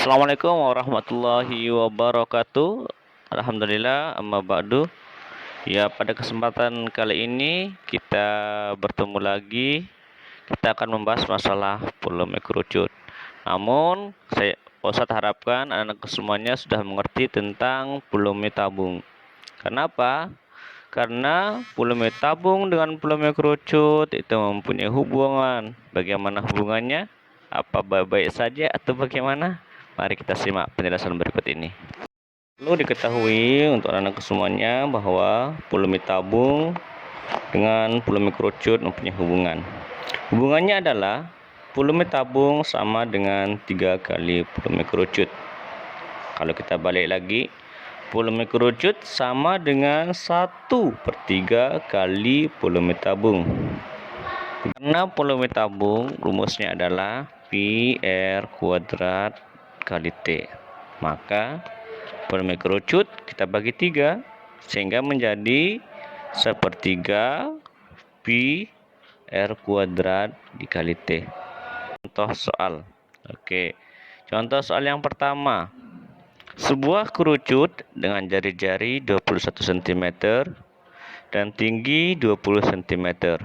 Assalamualaikum warahmatullahi wabarakatuh. Alhamdulillah, amma ba'du. Ya, pada kesempatan kali ini kita bertemu lagi. Kita akan membahas masalah volume kerucut. Namun, Ustadz harapkan anak semuanya sudah mengerti tentang volume tabung. Kenapa? Karena volume tabung dengan volume kerucut itu mempunyai hubungan. Bagaimana hubungannya? Apa baik-baik saja atau bagaimana? Mari kita simak penjelasan berikut ini. Perlu diketahui untuk anak semuanya bahwa volume tabung dengan volume kerucut mempunyai hubungan. Hubungannya adalah volume tabung sama dengan 3 kali volume kerucut. Kalau kita balik lagi, volume kerucut sama dengan 1/3 kali volume tabung. Karena volume tabung rumusnya adalah Pi R kuadrat kali T. Maka volume kerucut kita bagi 3 sehingga menjadi 1/3 Pi R kuadrat dikali T. Contoh soal. Oke. Contoh soal yang pertama. Sebuah kerucut dengan jari-jari 21 cm dan tinggi 20 cm.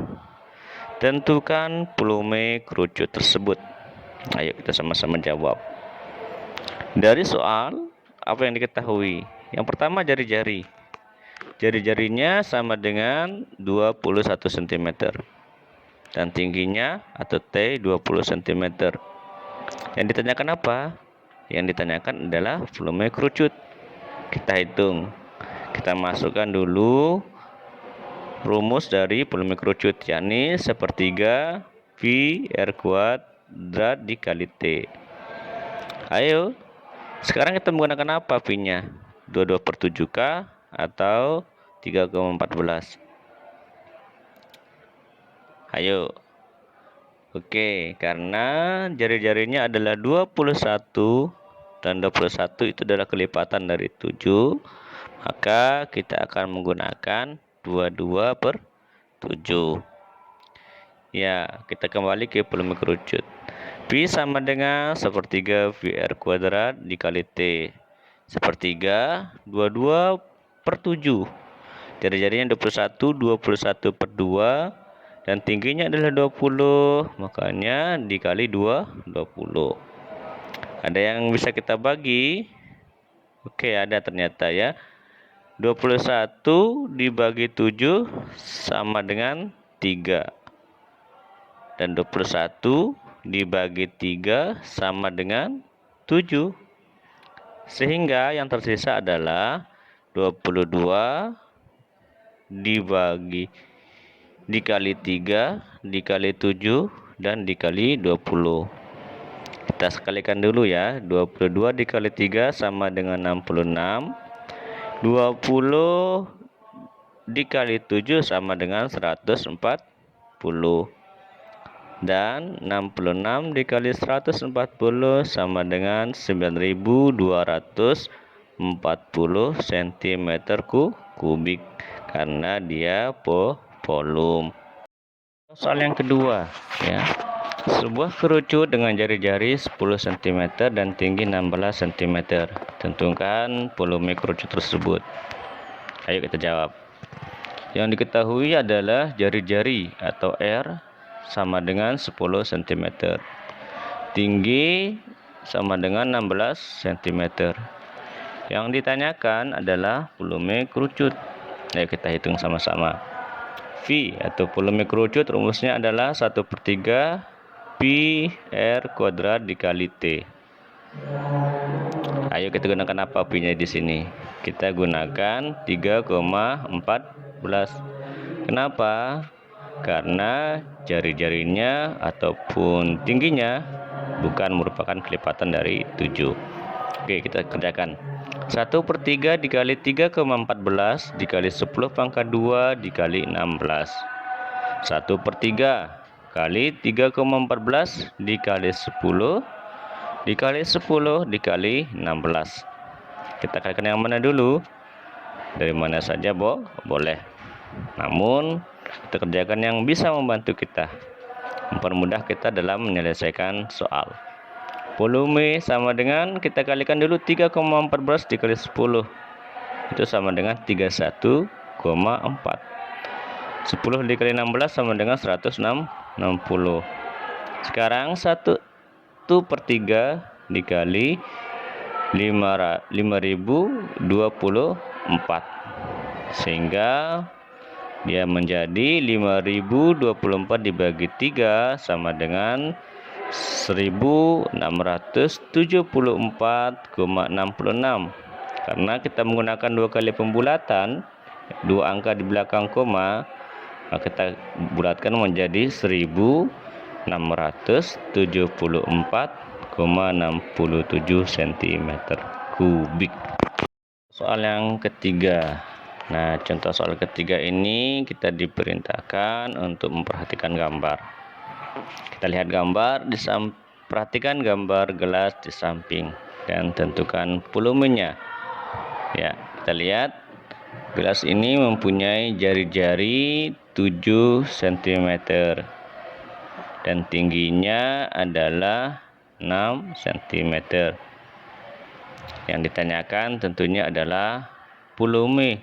Tentukan volume kerucut tersebut. Ayo kita sama-sama jawab. Dari soal, apa yang diketahui? Yang pertama jari-jari. Jari-jarinya sama dengan 21 cm. Dan tingginya atau T 20 cm. Yang ditanyakan apa? Yang ditanyakan adalah volume kerucut. Kita hitung. Kita masukkan dulu rumus dari volume kerucut, yakni 1/3 Pi R kuadrat dikali T. Ayo, sekarang kita menggunakan apa Pi-nya? 22/7 kah atau 3,14? Ayo. Oke, karena jari-jarinya adalah 21 dan 21 itu adalah kelipatan dari 7, maka kita akan menggunakan 22/7. Ya, kita kembali ke volume kerucut. Pi sama dengan 1/3 Pi R kuadrat dikali T. 1/3 22/7. Jari-jarinya 21, 21/2 dan tingginya adalah 20, makanya dikali 20. Ada yang bisa kita bagi? Oke, ada ternyata ya. 21 dibagi 7 sama dengan 3. Dan 21 dibagi 3 sama dengan 7. Sehingga yang tersisa adalah 22 dikali 3 dikali 7 dan dikali 20. Kita sekalikan dulu ya. 22 dikali 3 sama dengan 66. 20 dikali 7 sama dengan 140. Dan 66 dikali 140 sama dengan 9240 cm kubik karena dia volume. Soal yang kedua ya. Sebuah kerucut dengan jari-jari 10 cm dan tinggi 16 cm. Tentukan volume kerucut tersebut. Ayo kita jawab. Yang diketahui adalah jari-jari atau R sama dengan 10 cm. Tinggi sama dengan 16 cm. Yang ditanyakan adalah volume kerucut. Ayo kita hitung sama-sama. V atau volume kerucut rumusnya adalah 1/3 Pi R kuadrat dikali T. Ayo kita gunakan apa Pi-nya di sini? Kita gunakan 3,14. Kenapa? Karena jari-jarinya ataupun tingginya bukan merupakan kelipatan dari 7. Oke, kita kerjakan. 1/3 dikali 3,14 dikali 10 pangkat 2 dikali 16. 1/3 kali 3,14 dikali 10 dikali 10 dikali 16. Kita kalikan yang mana dulu? Dari mana saja boleh. Namun kita kerjakan yang bisa membantu kita, mempermudah kita dalam menyelesaikan soal. volume sama dengan, kita kalikan dulu 3,14 dikali 10. Itu sama dengan 31,4. 10 dikali 16 sama dengan 160. Sekarang 1/3 dikali 5024, sehingga dia menjadi 5024 dibagi 3 sama dengan 1674,66. Karena kita menggunakan 2 kali pembulatan, 2 angka di belakang koma, maka kita bulatkan menjadi 1674,67 cm3. Soal yang ketiga. Nah, contoh soal ketiga ini kita diperintahkan untuk memperhatikan gambar. Kita lihat gambar, perhatikan gambar gelas di samping dan tentukan volumenya. Ya, kita lihat gelas ini mempunyai jari-jari 7 cm dan tingginya adalah 6 cm. Yang ditanyakan tentunya adalah volume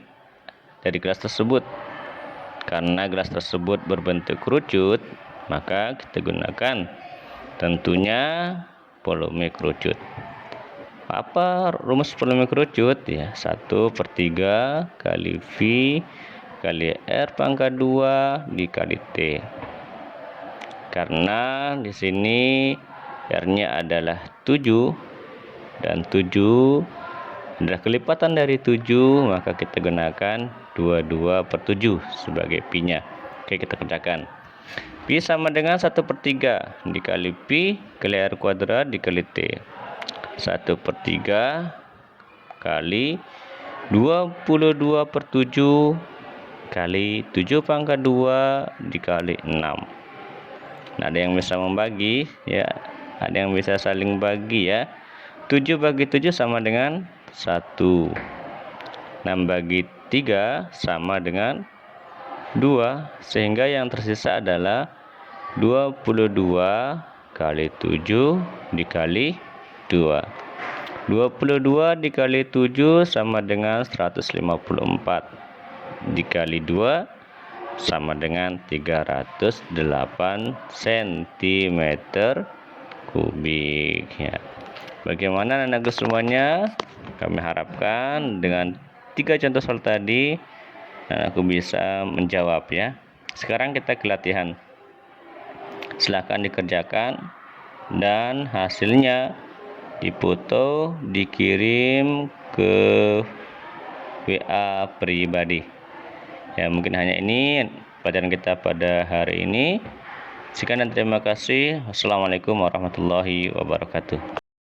dari gelas tersebut. Karena gelas tersebut berbentuk kerucut, maka kita gunakan tentunya volume kerucut. Apa rumus volume kerucut? Ya, 1/3 kali V kali R pangkat 2 dikali T. Karena di sini R-nya adalah 7 dan 7 adalah kelipatan dari 7, maka kita gunakan 22/7 sebagai pi-nya. Oke, kita kerjakan. Pi sama dengan 1/3 dikali pi kali R kuadrat dikali T. 1/3 kali 22/7 kali 7 pangkat 2 dikali 6. Nah, ada yang bisa membagi ya, ada yang bisa saling bagi ya. 7 bagi 7 sama dengan 1. 6 bagi 3 sama dengan 2, sehingga yang tersisa adalah 22 kali 7 dikali 2. 22 dikali 7 sama dengan 154 dikali 2 sama dengan 308 cm3 ya. Bagaimana anak-anakku semuanya? Kami harapkan dengan 3 contoh soal tadi aku bisa menjawab ya. Sekarang kita ke latihan. Silahkan dikerjakan dan hasilnya dipoto, dikirim ke WA pribadi. Ya, mungkin hanya ini pelajaran kita pada hari ini. Sekian dan terima kasih. Wassalamualaikum warahmatullahi wabarakatuh.